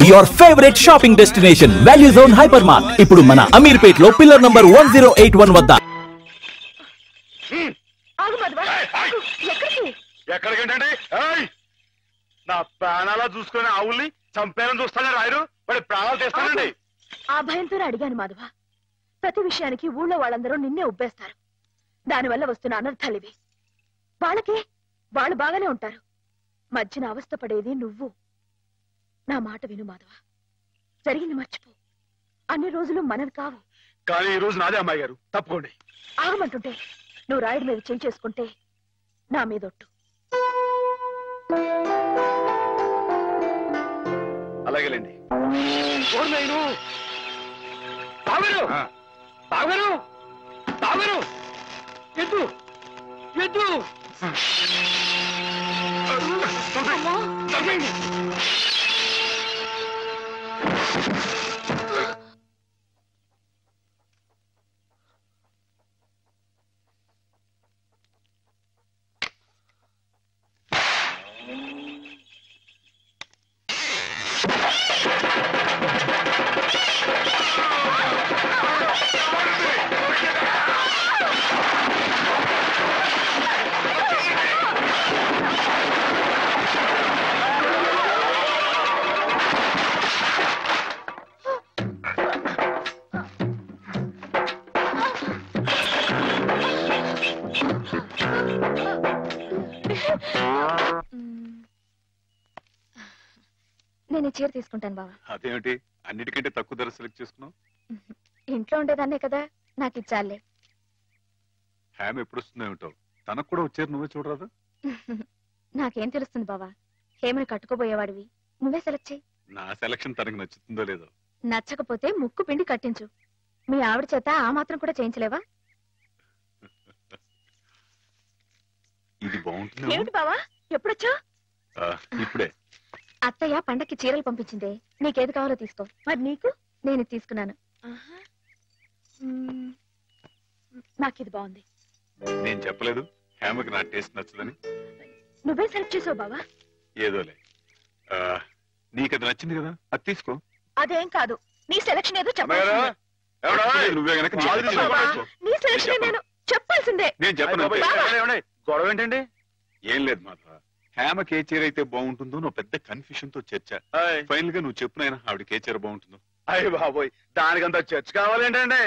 Your favourite shopping destination value zone hyper mart ఇప్పుడు మన అమీర్పేట్ లో పిల్లర్ నంబర్ 1081 వద్ద. ఎక్కడికంటే నా ప్రాణాలా చూసుకుని ఆవుల్ని చంపేయాలని చూస్తానే రాయరు వాడి ప్రాణాలు తీస్తానండి. ఆ భయంతో అడిగాను మాధవ. ప్రతి విషయానికి ఊళ్ళో వాళ్ళందరూ నిన్నే ఉబ్బేస్తారు. దానివల్ల వస్తున్న అనర్థాలివి. వాళ్ళకే వాళ్ళు బాగానే ఉంటారు. మధ్యన అవస్థ పడేది నువ్వు. నా మాట విను మాధవ. జరిగింది మర్చిపో. అన్ని రోజులు మనవి కావు. కానీ ఈ రోజు నాదే అమ్మాయి గారు, తప్పుకోండి. ఆగమంటుంటే నువ్వు రాయుడి మీద చేయి చేసుకుంటే నా మీద ఒట్టు. అలాగేలేండి. ఎద్దు ఎద్దు నేను చీర తీసుకుంటాను బావా. అదేమిటి అన్నిటికంటే తక్కువ ధర సెలెక్ట్ చేసుకున్నావు? ఇంట్లో ఉండేదాన్నే కదా, నాకు ఇచ్చాలే. హ్యామ్ ఎప్పుడు వస్తుందో ఏమిటో, తనకు కూడా వచ్చారు, నువ్వే చూడరాదు. నాకేం తెలుస్తుంది బావా, హేమని కట్టుకోబోయేవాడివి, నువ్వే సెలెక్ట్ చేయి. నా సెలక్షన్ తనకు నచ్చుతుందో లేదో. నచ్చకపోతే ముక్కు పిండి కట్టించు. మీ ఆవిడ చేత ఆ మాత్రం కూడా చేయించలేవా? ఇది బాగుంటుంది. ఏమిటి బావా ఎప్పుడొచ్చా? ఇప్పుడే. అత్తయ్య పండక్కి చీరలు పంపించిందే, నీకేది కావాలో తీసుకో. మరి నీకు? నేను తీసుకున్నాను. నాకు ఇది బాగుంది. నేను చెప్పలేదు హేమకి నా టేస్ట్ నచ్చదని? నువ్వే సెలెక్ట్ చేసావు బావా. ఏదోలే, నీకు అది నచ్చింది కదా, అది తీసుకో. అదేం కాదు, నీ సెలక్షన్ ఏదో చెప్పాల్సిందే. నువ్వే గనక నీ సెలక్షన్ నేను చెప్పాల్సిందే. నేను చెప్పను. గొడవ ఏంటండి? ఏం లేదు మాధవ, హేమకి ఏ చీర అయితే బాగుంటుందో నువ్వు పెద్ద కన్ఫ్యూషన్ తో చర్చ. ఫైనల్ గా నువ్వు చెప్పునైనా ఆవిడకి ఏ చీర బాగుంటుందో. అయ్య బాబోయ్, దానికంత చర్చ కావాలేంటండి?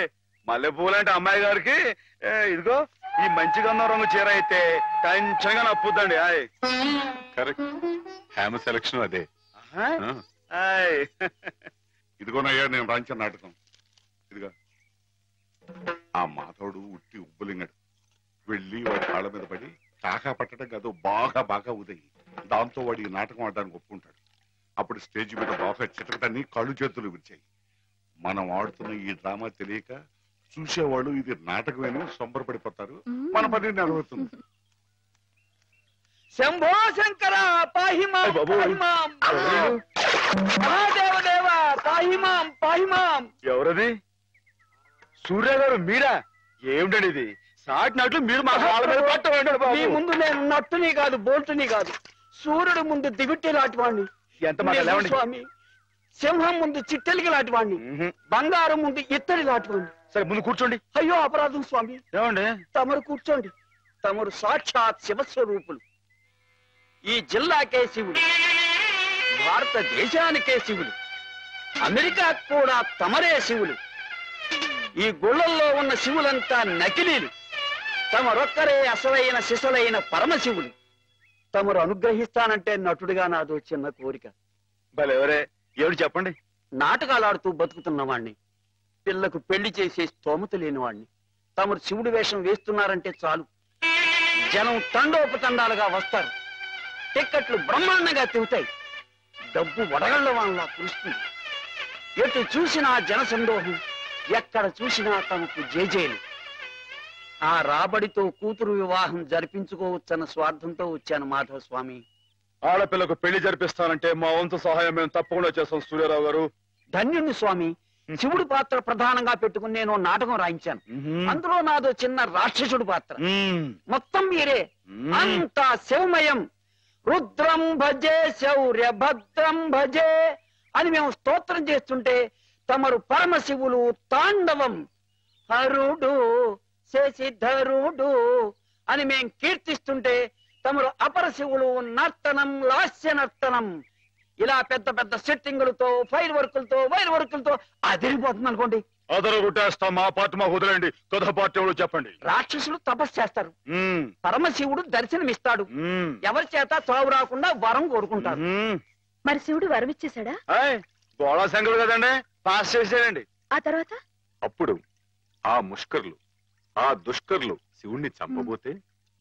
మల్లెపూలు అంటే అమ్మాయి గారికి ఇదిగో ఈ మంచి గంధం రంగు చీర అయితే టెన్షన్ గా నప్పుద్దండి. కరెక్ట్, హేమ సెలక్షన్ అదే. ఇదిగోనయ్యా నేను రాంచిన నాటకం. ఇదిగా ఆ మాధవుడు ఉట్టి ఉబ్బులింగడు. వెళ్ళి వాడి కాళ్ళ మీద పడి కాకా పట్టడం కాదు, బాగా బాగా ఉదయి. దాంతో వాడి ఈ నాటకం ఆడడానికి ఒప్పుకుంటాడు. అప్పుడు స్టేజ్ మీద బాగా చిటకటాన్ని కళ్ళు చేతులు విరిచాయి. మనం ఆడుతున్న ఈ డ్రామా తెలియక చూసేవాళ్ళు ఇది నాటకమేనో సంబరపడిపోతారు. మన పని నెరవేరుతుంది. శంభో శంకర పాహిమాం పాహిమాం, మహాదేవదేవ పాహిమాం పాహిమాం. ఎవరది? సూర్య గారు మీరా? ఏమిటండి ఇది? సాటినట్లు మీరు మా కాళ్ళ మీద పట్టండి. మీ ముందు నేను నట్టుని కాదు, బోల్టుని కాదు, సూర్యుడు ముందు దివిట్టి లాంటి వాడిని. ఎంత మాట స్వామి, సింహం ముందు చిట్టెలికి లాంటి వాడిని, బంగారం ముందు ఇత్తడి లాంటి వాడిని. సరే ముందు కూర్చోండి. అయ్యో అపరాధం స్వామి. ఏమండి? తమరు కూర్చోండి. తమరు సాక్షాత్ శివస్వరూపులు. ఈ జిల్లాకే శివుడు, భారతదేశానికే శివుడు, అమెరికా కూడా తమరే శివులు. ఈ గుళ్ళల్లో ఉన్న శివులంతా నకిలీలు. తమరొక్కరే అసలైన శిశులైన పరమశివులు. తమరు అనుగ్రహిస్తానంటే నటుడిగా నాదో చిన్న కోరిక. భలేవరే, ఏమిటి చెప్పండి. నాటకాలు ఆడుతూ బతుకుతున్నవాణ్ణి, పిల్లకు పెళ్లి చేసే స్తోమత లేనివాణ్ణి. తమరు శివుడి వేషం వేస్తున్నారంటే చాలు, జనం తండోపతండాలుగా వస్తారు. టిక్కెట్లు బ్రహ్మాండంగా తిరుగుతాయి. డబ్బు వడగళ్ల వాళ్ళ కురుస్తుంది. ఎటు చూసినా జన సందోహం, ఎక్కడ చూసినా తమకు జేజేలు. ఆ రాబడితో కూతురు వివాహం జరిపించుకోవచ్చన్న స్వార్థంతో వచ్చాను మాధవ స్వామి. ఆడపిల్లకు పెళ్లి జరిపిస్తానంటే మా వంతు సహాయం మేము తప్పకుండా చేస్తాం సూర్యారావు గారు. ధన్యుణ్ణి స్వామి. శివుడి పాత్ర ప్రధానంగా పెట్టుకుని నేను నాటకం రాయించాను. అందులో నాదో చిన్న రాక్షసుడి పాత్ర. మొత్తం మీరే, అంతా శివమయం. రుద్రం భజే శౌర్య భద్రం భజే, అని మేము స్తోత్రం చేస్తుంటే తమరు పరమశివులు తాండవం హరుడు శశిధరుడు అని మేం కీర్తిస్తుంటే తమరు అపరశివులు నర్తనం లాస్య నర్తనం ఇలా పెద్ద పెద్ద సెట్టింగులతో ఫైర్ వర్కులతో అదిరిపోతుంది అనుకోండి. అదరగొట్టేస్తాం. మా పార్టీ మాకు వదిలేండి. కథ పార్టీ ఎవరో చెప్పండి. రాక్షసులు తపస్సు చేస్తారు, పరమశివుడు దర్శనమిస్తాడు, ఎవరి చేత చావు రాకుండా వరం కోరుకుంటారు. మరి శివుడు వరం ఇచ్చేశాడా? గోళా సంఖ్యలు కదండి, పాస్ చేసేయండి. ఆ తర్వాత అప్పుడు ఆ ముష్కర్లు ఆ దుష్కర్లు శివుణ్ణి చంపబోతే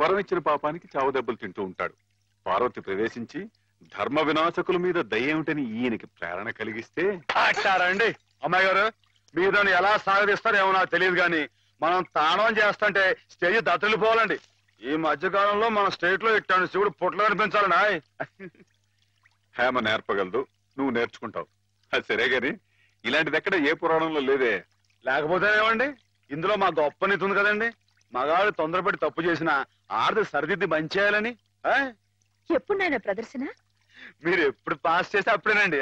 వరం ఇచ్చిన పాపానికి చావు దెబ్బలు తింటూ ఉంటాడు. పార్వతి ప్రవేశించి ధర్మ వినాశకుల మీద దయ్యేమిటని ఈయనకి ప్రేరణ కలిగిస్తే అండి. అమ్మాయి గారు, మీరు దాన్ని ఎలా సాగదీస్తారేమో నాకు తెలియదు కానీ మనం తాణం చేస్తుంటే స్టేజ్ దత్తలిపోవాలండి. ఈ మధ్యకాలంలో మన స్టేట్ లో ఇట్టాను శివుడు పుట్లు కనిపించాలనా. హేమ నేర్పగలదు, నువ్వు నేర్చుకుంటావు. అది సరే గాని ఇలాంటిది ఎక్కడ ఏ పురాణంలో లేదే. లేకపోతేనేమండి, ఇందులో మా గొప్ప నీతి ఉంది కదండి. మగాడు తొందరపడి తప్పు చేసిన ఆడది సరిదిద్ది మంచి చేయాలని. ఎప్పుడు నాయన ప్రదర్శన? మీరు ఎప్పుడు పాస్ చేస్తే అప్పుడేనండి.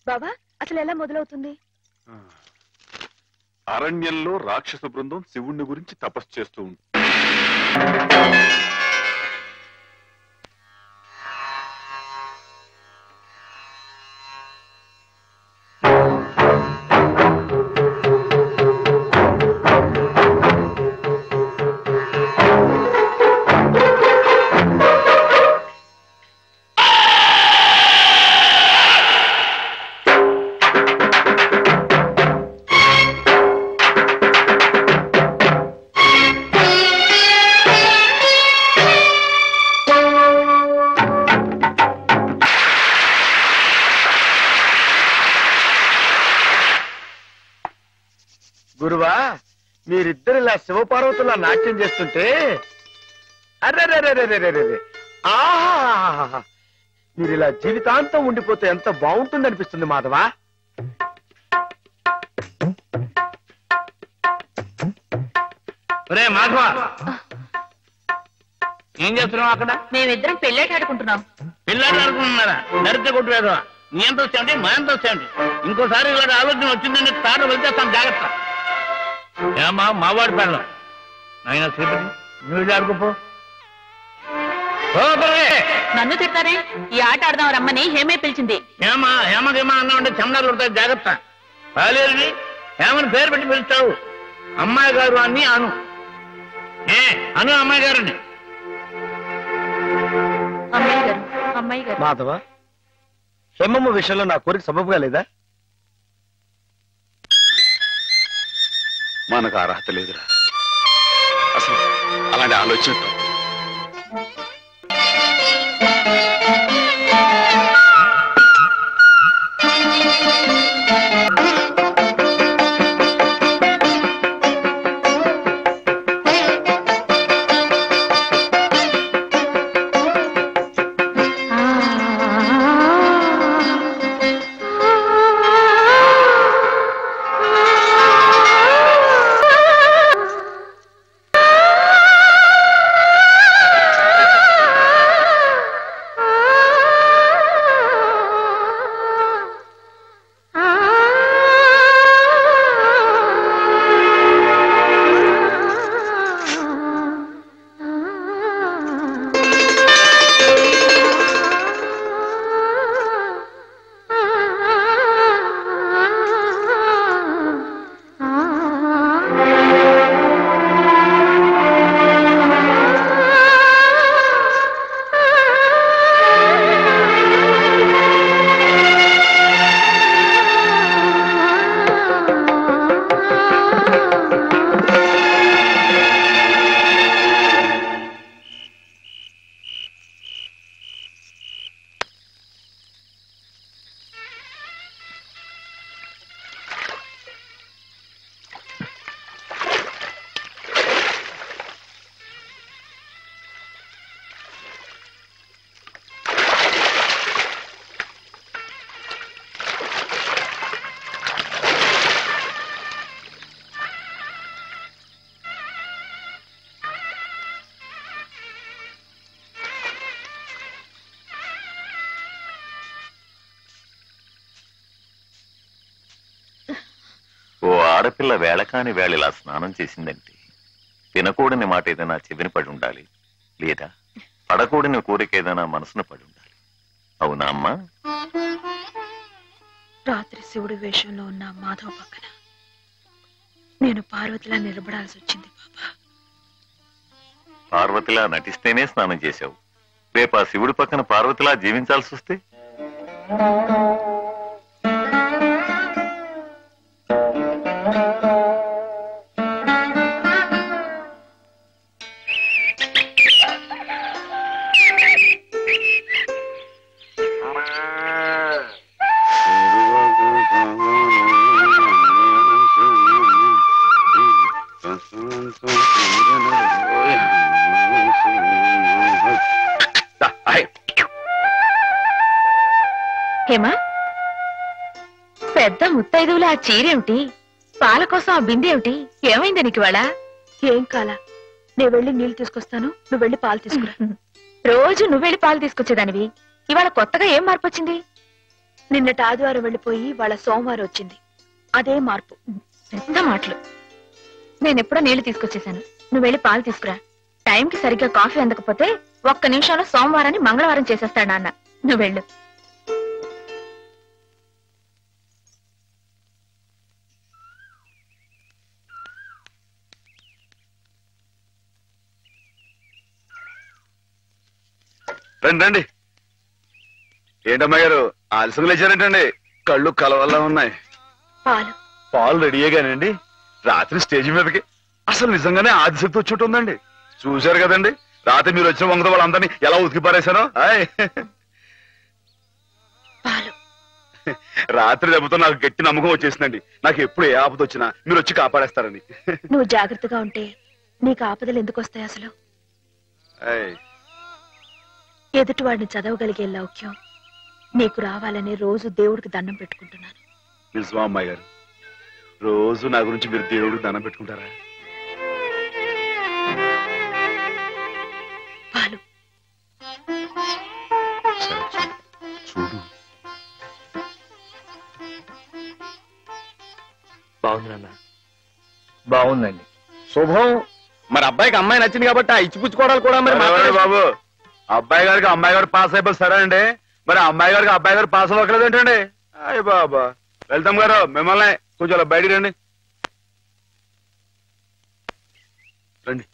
బాబా, అసలు ఎలా మొదలవుతుంది? అరణ్యంలో రాక్షస బృందం శివుణ్ణి గురించి తపస్సు చేస్తూ ఉంటుంది. గురువా, మీరిద్దరు ఇలా శివపార్వతులా నాట్యం చేస్తుంటే అర్రే ఆహా, మీరు ఇలా జీవితాంతం ఉండిపోతే ఎంత బాగుంటుంది అనిపిస్తుంది మాధవా. మాధవ, ఏం చేస్తున్నావు అక్కడ? మేమిద్దరం పెళ్ళాట ఆడుకుంటున్నాం. పిల్లలు ఆడుకుంటున్నారా? నరితే కొట్టు వేదవా. నీ ఎంత వచ్చాయండి, మా ఎంత వచ్చాయండి. ఇంకోసారి ఇలాంటి ఆలోచన వచ్చిందంటే తాను వెళ్తేస్తాను, జాగ్రత్త. ఏమా మావాడి పెళ్ళం ఆయన శ్రీపతి, నువ్వు ఆడుకోపో. నన్ను తిడతారే? ఈ ఆట ఆడదాం రమ్మని హేమే పిలిచింది. హేమా హేమకేమా అన్నామంటే చందాలు ఉంటాయి, జాగ్రత్త. పాలేరుని హేమని పేరు పెట్టి పిలుస్తావు. అమ్మాయి గారు అని అను. అను అమ్మాయి గారని. అమ్మాయి గారు. మాధవ, హేమమ్మ విషయంలో నా కోరిక సబబుగా లేదా? మనకు అర్హత లేదురా. అసలు అలాంటి ఆలోచన ఆడపిల్ల వేళకాని వేళ ఇలా స్నానం చేసిందంటే తినకూడని మాట ఏదైనా చెవిని పడి ఉండాలి, లేదా పడకూడని కోరిక ఏదైనా మనసును పడి ఉండాలి. అవునా అమ్మా? రాత్రి శివుడి వేషంలో ఉన్న మాధవ్ పక్కన నేను పార్వతిలా నిలబడాల్సి వచ్చింది బాబా. పార్వతిలా నటిస్తేనే స్నానం చేశావు. రేపు ఆ శివుడి పక్కన పార్వతిలా జీవించాల్సి వస్తే? హేమా, పెద్ద ముత్తైదువులు ఆ చీరేమిటి, పాల కోసం ఆ బిందె ఏమైంది నీకు ఇవాళ? ఏం కాలా, నేను వెళ్ళి నీళ్లు తీసుకొస్తాను, నువ్వు వెళ్ళి పాలు తీసుకురా. రోజు నువ్వు వెళ్ళి పాలు తీసుకొచ్చేదానివి, ఇవాళ కొత్తగా ఏం మార్పు వచ్చింది? నిన్నటి ఆదివారం వెళ్ళిపోయి వాళ్ళ సోమవారం వచ్చింది, అదే మార్పు. పెద్ద మాటలు. నేనెప్పుడో నీళ్లు తీసుకొచ్చేసాను, నువ్వు వెళ్ళి పాలు తీసుకురా. టైంకి సరిగ్గా కాఫీ అందకపోతే ఒక్క నిమిషంలో సోమవారాన్ని మంగళవారం చేసేస్తాడు నాన్న. నువ్వు వెళ్ళు. రండి రండి. ఏంటమ్మా గారు ఆలస్యంగా లేచారంటండి? కళ్ళు కలవల్లా ఉన్నాయి. పాలు పాలు రెడీయేగానండి. రాత్రి స్టేజ్ మీదకి అసలు నిజంగానే ఆదిశక్తి వచ్చినట్టుందండి. చూశారు కదండి రాత్రి మీరు వచ్చిన వంగత వాళ్ళందరినీ ఎలా ఉతికి పారేశానో. పాలు రాత్రి దెబ్బతో నాకు గట్టి నమ్మకం వచ్చేసిందండి. నాకు ఎప్పుడు ఏ ఆపద వచ్చినా మీరు వచ్చి కాపాడేస్తారని. నువ్వు జాగ్రత్తగా ఉంటే నీకు ఆపదలు ఎందుకు వస్తాయి అసలు? ఎదుటివాడిని చదవగలిగే లౌక్యం నీకు రావాలని రోజు దేవుడికి దండం పెట్టుకుంటున్నాను. నిజమా అమ్మాయి గారు? రోజు నా గురించి మీరు దేవుడికి దండం పెట్టుకుంటారా? పాలు చూడు. బాగుంది నాన్న, బాగుందండి. శుభం. మరి అబ్బాయికి అమ్మాయి నచ్చింది కాబట్టి ఆ ఇచ్చిపుచ్చుకోవడాలు కూడా మరి బాబు, అబ్బాయి గారికి అమ్మాయి గారు పాస్ అయిపోయి సరే అండి, మరి అమ్మాయి గారికి అబ్బాయి గారు పాస్ అవ్వట్లేదు ఏంటండి? అయ్య బాబా. వెళ్తాం గారు, మిమ్మల్ని కొంచెం అలా బయటికి రండి. రండి.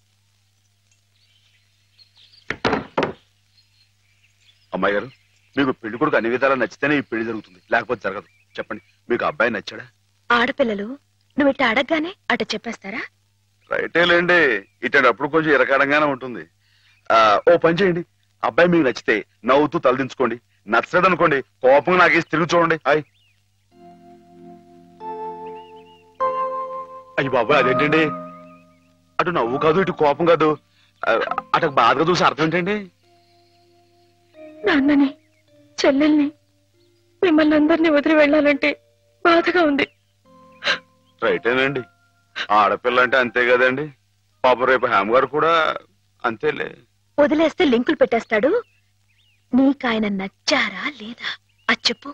అమ్మాయి గారు, మీకు పెళ్లి కొడుకు అన్ని విధాలా నచ్చితేనే ఈ పెళ్లి జరుగుతుంది, లేకపోతే జరగదు. చెప్పండి, మీకు అబ్బాయి నచ్చాడా? ఆడపిల్లలు నువ్వు ఇట్ట అడగగానే అట చెప్పేస్తారా? రైటేలేండి, ఇటప్పుడు కొంచెం ఇరకాడంగానే ఉంటుంది. ఓ పని చేయండి, అబ్బాయి మీకు నచ్చితే నవ్వుతూ తలదించుకోండి, నచ్చలేదు అనుకోండి కోపంగా నాకేసి తిరిగి చూడండి. అయ్యి బాబాయ్, అదేంటండి? అటు నవ్వు కాదు, ఇటు కోపం కాదు, అటు బాధగా చూసి అర్థం ఏంటండి? నాన్నని, చెల్లెల్ని, మిమ్మల్ని అందరినీ వదిలి వెళ్ళాలంటే బాధగా ఉంది. రైటేనండి, ఆడపిల్ల అంటే అంతే కదండి. పాప రేపు హేమ గారు కూడా అంతేలే. వదిలేస్తే లింకులు పెట్టేస్తాడు. నీకాయన నచ్చారా లేదా అది చెప్పు.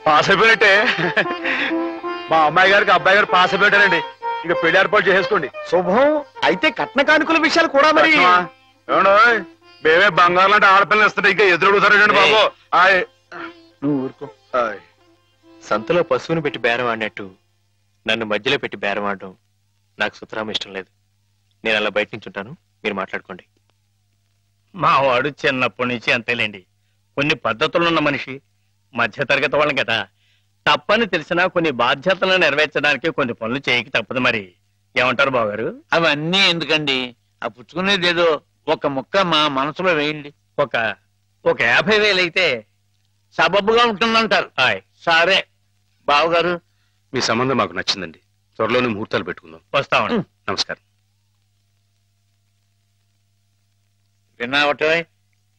పాస్ అయిపోయినట్టే. మా అమ్మాయి గారికి అబ్బాయి గారు పాస్ అయిపోయారండి. ఇక పెళ్లి ఏర్పాటు చేసేసుకోండి. శుభం. అయితే కట్న కానుకల విషయాలు కూడా మరి ఏమండో, మేమే బంగారం అంటే ఆడపిల్లలు ఇస్తుంటే ఇంకా ఎదురుడుతారండి బాబు. నువ్వు ఊరుకో. సంతలో పశువుని పెట్టి బేరం ఆడినట్టు నన్ను మధ్యలో పెట్టి బేరం ఆడడం నాకు సుతరాం ఇష్టం లేదు. నేను అలా బయట నుంచి ఉంటాను, మీరు మాట్లాడుకోండి. మా వాడు చిన్నప్పటి నుంచి అంతేలేండి. కొన్ని పద్ధతులున్న మనిషి, మధ్యతరగతి వాళ్ళం కదా. తప్పని తెలిసినా కొన్ని బాధ్యతలను నెరవేర్చడానికి కొన్ని పనులు చేయక తప్పదు. మరి ఏమంటారు బావగారు? అవన్నీ ఎందుకండి, ఆ పుచ్చుకునేది ఏదో ఒక ముక్క మా మనసులో వేయండి. ఒక 50,000 అయితే సబబుగా ఉంటుందంటారు. సరే బావగారు, మీ సంబంధం మాకు నచ్చిందండి. త్వరలోనే ముహూర్తాలు పెట్టుకుందాం. వస్తామండి. నమస్కారం. విన్నావటే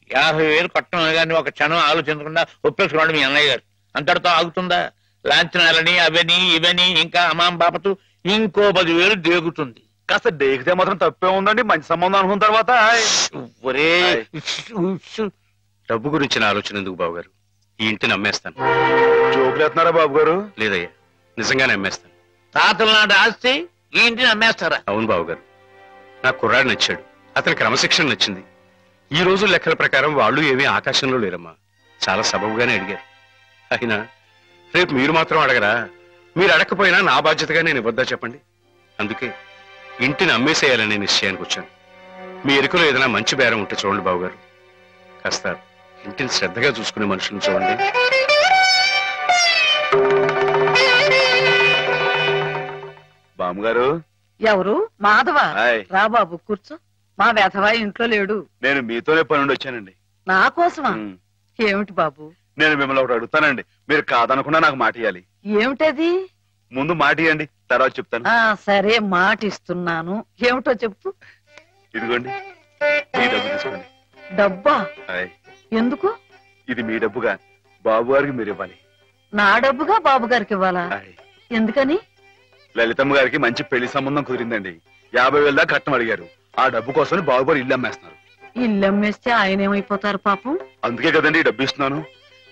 50,000 కట్టడం కానీ ఒక క్షణం ఆలోచించకుండా ఒప్పేసుకోండి మీ అన్నయ్య గారు. అంతటితో ఆగుతుందా? లాంఛనాలని అవని ఇవని ఇంకా అమాం బాపతు ఇంకో 10,000 దేగుతుంది. కాస్త డేకితే మాత్రం తప్పే ఉందండి. మంచి సంబంధం అనుకున్న తర్వాత ఒరే డబ్బు గురించిన ఆలోచన ఎందుకు బావగారు? ఈ ఇంటిని అమ్మేస్తాను. జోకులేస్తున్నారా బాబు గారు? లేదయ్యా, నిజంగానే అమ్మేస్తాను. తాతల నాటి ఆస్తి ఈ ఇంటిని అమ్మేస్తారా? అవును బాబు గారు, నాకు కుర్రాడు నచ్చాడు, అతని క్రమశిక్షణ నచ్చింది. ఈ రోజు లెక్కల ప్రకారం వాళ్ళు ఏమీ ఆకాశంలో లేరమ్మా, చాలా సబబుగానే అడిగారు. అయినా రేపు మీరు మాత్రం అడగరా? మీరు అడగకపోయినా నా బాధ్యతగా నేను ఇవ్వద్దా చెప్పండి? అందుకే ఇంటిని అమ్మేసేయాలనే నిశ్చయానికి వచ్చాను. మీ ఎరుకలో ఏదైనా మంచి బేరం ఉంటే చూడండి బాబు గారు. కాస్త ఇంటిని శ్రద్ధగా చూసుకునే మనుషులను చూడండి. బామ్మగారు. ఎవరు? మాధవ. హాయ్. రా బాబు కూర్చో. మా వెధవా ఇంట్లో లేడు. నేను మీతోనే పని నుండి వచ్చానండి. నా కోసమా? ఏమిటి బాబు? నేను మిమ్మల్ని ఒకటి అడుగుతానండి, మీరు కాదనకుండా నాకు మాట ఇవ్వాలి. ఏమిటది? ముందు మాట ఇవ్వండి, తర్వాత చెప్తాను. సరే, మాట ఇస్తున్నాను. ఏమిటో చెప్పు. ఇదిగోండి, ఈ డబ్బు తీసుకోండి. డబ్బా? హాయ్. ఎందుకు? ఇది మీ డబ్బుగా బాబు గారికి మీరు ఇవ్వాలి. నా డబ్బుగా బాబు గారికి ఇవ్వాలా? హాయ్. ఎందుకని? లలితమ్మ గారికి మంచి పెళ్లి సంబంధం కుదిరిందండి. 50,000 దాకా కట్నం అడిగారు. ఆ డబ్బు కోసం బాబు గారు ఇల్లు అమ్మేస్తున్నారు. ఇల్లు అమ్మేస్తే ఆయన ఏమైపోతారు పాపం? అందుకే కదండి ఈ డబ్బు ఇస్తున్నాను.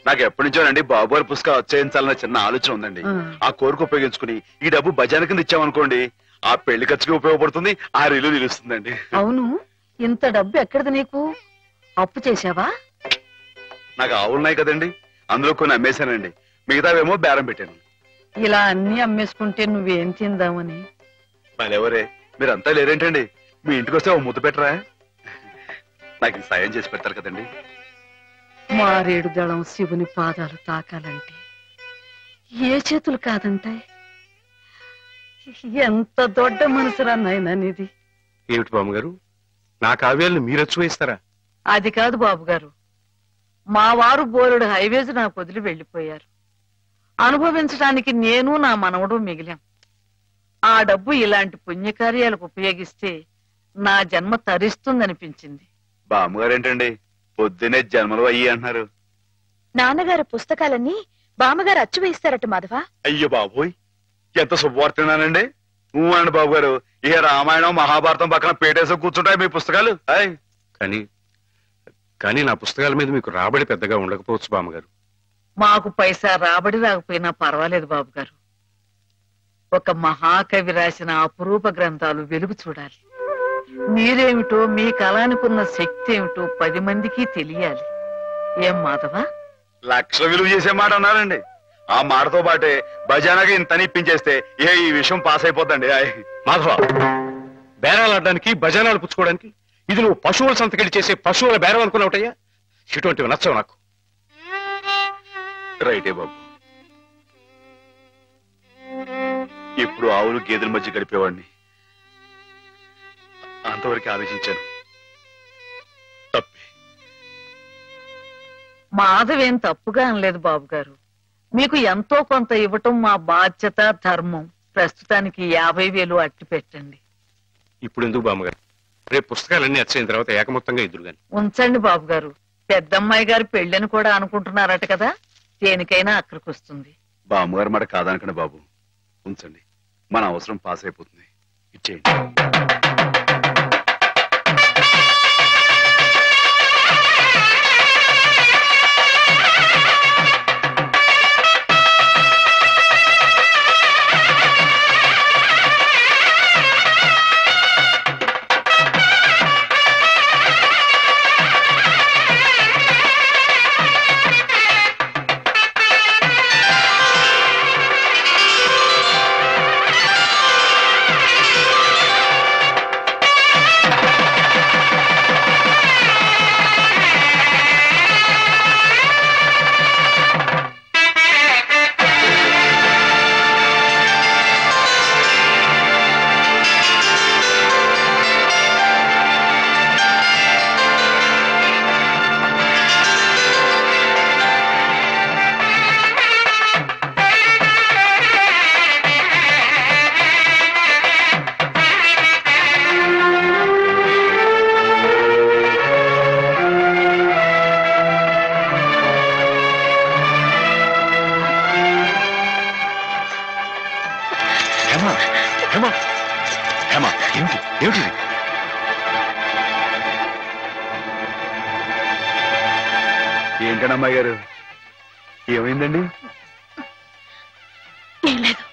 నాకు ఎప్పటి నుంచోనండి బాబు గారి పుస్తకాలు వచ్చేయించాలన్న చిన్న ఆలోచన ఉందండి. ఆ కోరిక ఉపయోగించుకుని ఈ డబ్బు బజార్ కింద ఇచ్చామనుకోండి, ఆ పెళ్లి ఖర్చుకి ఉపయోగపడుతుంది, ఆ ఇల్లు నిలుస్తుందండి. అవును, ఇంత డబ్బు ఎక్కడిది నీకు? అప్పు చేశావా? నాకు ఆవులున్నాయి కదండి, అందులో కొన్ని అమ్మేశానండి, మిగతావేమో బేరం పెట్టాను. ఇలా అన్ని అమ్మేసుకుంటే నువ్వేం తిందామని? మళ్ళెవరే, మీరంతా లేరేంటండి? మీ ఇంటికి వస్తే ఓ ముద్దు పెట్టరా? నాకు ఈ సాయం చేసి పెడతారు కదండి. మారేడు దళం శివుని పాదాలు తాకాలంటే ఏ చేతులు కాదంటాయి? ఎంత దొడ్డ మనసురా నాయనా నీది. ఏమిటి బామ్మగారు, నా కావ్యాలను మీరు అచ్చువేస్తారా? అది కాదు బాబు గారు, మా వారు బోరుడు హైవేస్ నాకు వదిలి వెళ్లిపోయారు. అనుభవించడానికి నేను నా మనవడు మిగిలాం. ఆ డబ్బు ఇలాంటి పుణ్యకార్యాలకు ఉపయోగిస్తే నా జన్మ తరిస్తుందనిపించింది. బామ్మగారేంటండి పొద్దునే జన్మలు అయ్యి అంటున్నారు? నాన్నగారు పుస్తకాలన్నీ బామ్మగారు అచ్చు వేయిస్తారట మాధవ. అయ్యో బాబోయ్, ఎంత శుభవార్తనానండి. అండి బాబు గారు, ఇక రామాయణం మహాభారతం పక్కన పేటేసి కూర్చుంటాయి మీ పుస్తకాలు. కానీ నా పుస్తకాల మీద మీకు రాబడి పెద్దగా ఉండకపోవచ్చు బామ్మగారు. మాకు పైసా రాబడి రాకపోయినా పర్వాలేదు బాబు గారు. ఒక మహాకవి రాసిన అపురూప గ్రంథాలు వెలుగు చూడాలి. మీరేమిటో, మీ కళానికున్న శక్తి ఏమిటో 10 మందికి తెలియాలి. ఏం మాధవ? 1,00,000 విలువ చేసే మాట అన్నారండి. ఆ మాటతో పాటే భజానగా ఇంత ఇప్పించేస్తే ఈ విషయం పాస్ అయిపోద్దండి. మాధవ, బేరాలు ఆడడానికి భజనాలు పుచ్చుకోవడానికి ఇది నువ్వు పశువుల సంతకెళ్ళి చేసే పశువుల బేరం అనుకున్నావుటయ్యా? ఇటువంటివి నచ్చవు నాకు. రైటే బాబు, ఇప్పుడు ఆవులు గేదెల మధ్య గడిపేవాడిని, అంతవరకు ఆలోచించాను. తప్పే. మాధవేం తప్పుగా అనలేదు బాబు గారు. మీకు ఎంతో కొంత ఇవ్వటం మా బాధ్యత, ధర్మం. ప్రస్తుతానికి 50,000 అట్టి పెట్టండి. ఇప్పుడు ఎందుకు బామ్మగారు? రేపు పుస్తకాలన్నీ అచ్చైన తర్వాత ఏకమొత్తంగా ఎదురుగాని ఉంచండి బాబు గారు. పెద్దమ్మాయి గారు పెళ్ళని కూడా అనుకుంటున్నారట కదా, దేనికైనా అక్కడికి వస్తుంది. బామ్మగారు మాట కాదనకండి బాబు, ఉంచండి. మన అవసరం పాస్ అయిపోతుంది, ఇచ్చేయండి. ఏంటండి అమ్మాయి గారు, ఏమైందండి? ఏం లేదు.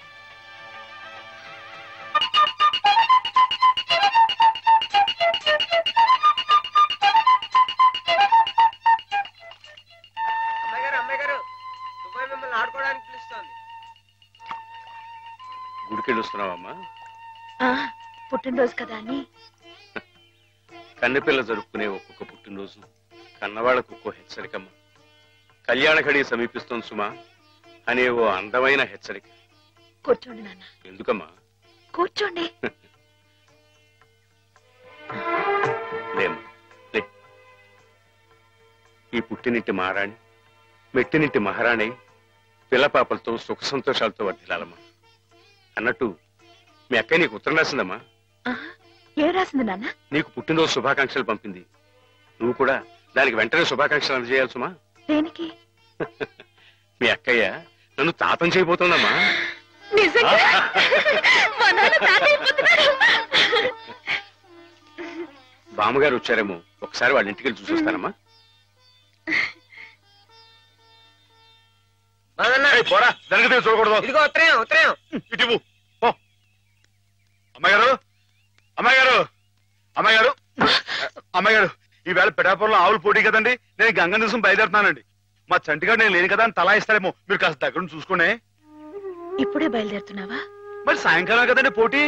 ఆడుకోవడానికి పిలుస్తోంది. గుడికెళ్ళి వస్తున్నావమ్మా? పుట్టినరోజు కదా అని. కన్నెపిల్ల జరుపుకునే ఒక్కొక్క పుట్టినరోజు కన్నవాళ్లకు ఒక్కో హెచ్చరికమ్మా. కళ్యాణ ఘడి సమీపిస్తోంది సుమా అనే ఓ అందమైన హెచ్చరిక. కూర్చోండి నాన్న. ఎందుకమ్మా? కూర్చోండి. లేమ్మా లే. ఈ పుట్టినింటి మహారాణి మెట్టినింటి మహారాణి పిల్లపాపలతో సుఖ సంతోషాలతో వర్ధిల్లాలమ్మా. అన్నట్టు మీ అక్కయ్య నీకు ఉత్తరం రాసిందమ్మా. ఏం రాసింది నాన్న? నీకు పుట్టినరోజు శుభాకాంక్షలు పంపింది. నువ్వు కూడా దానికి వెంటనే శుభాకాంక్షలు అందజేయాలి సుమా. దేనికి? మీ అక్కయ్య నన్ను తాతం చేయబోతోందమ్మా. బామ్మగారు వచ్చారేమో, ఒకసారి వాళ్ళ ఇంటికి వెళ్ళి చూసొస్తానమ్మా. పోరా, జరగదు, చూడకూడదు. ఇదిగో ఉత్తరం, ఉత్తరం. ఇటు అమ్మాయి గారు, అమ్మాయి గారు, అమ్మాయి గారు, అమ్మాయి గారు, ఈవేళ పిఠాపురంలో ఆవులు పోటీ కదండి. నేను గంగ నిజం బయలుదేరుతున్నానండి. మా చంటిగాడు నేను లేని కదా అని తలా ఇస్తారేమో, మీరు కాస్త దగ్గర నుంచి చూసుకోండి. ఇప్పుడే బయలుదేరుతున్నావా? మరి సాయంకాలం కదండి పోటీ.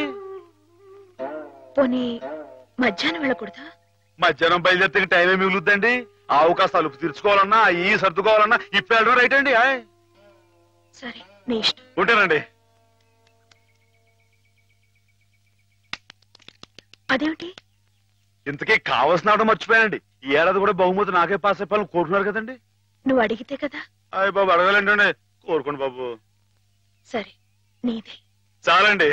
పోనీ మధ్యాహ్నం వెళ్ళకూడదా? మధ్యాహ్నం బయలుదేరితే టైం ఏమి మిగులుద్దండి. ఆవు కాస్త అలుపు తీర్చుకోవాలన్నా, ఈ సర్దుకోవాలన్నా ఇప్పుడు వెళ్ళడం రైట్ అండి. సరే, నీ ఇష్టం. ఉంటానండి. అదేమిటి? ఇంతకీ కావాల్సిన ఆవిడ మర్చిపోయానండి. ఈ ఏడాది కూడా బహుమతి నాకే పాస్ అయిపోవాలని కోరుకున్నారు కదండి. నువ్వు అడిగితే కదా. అయ్య బాబు, అడగాలండి. కోరుకోండి బాబు. సరే, నీదే. చాలండి.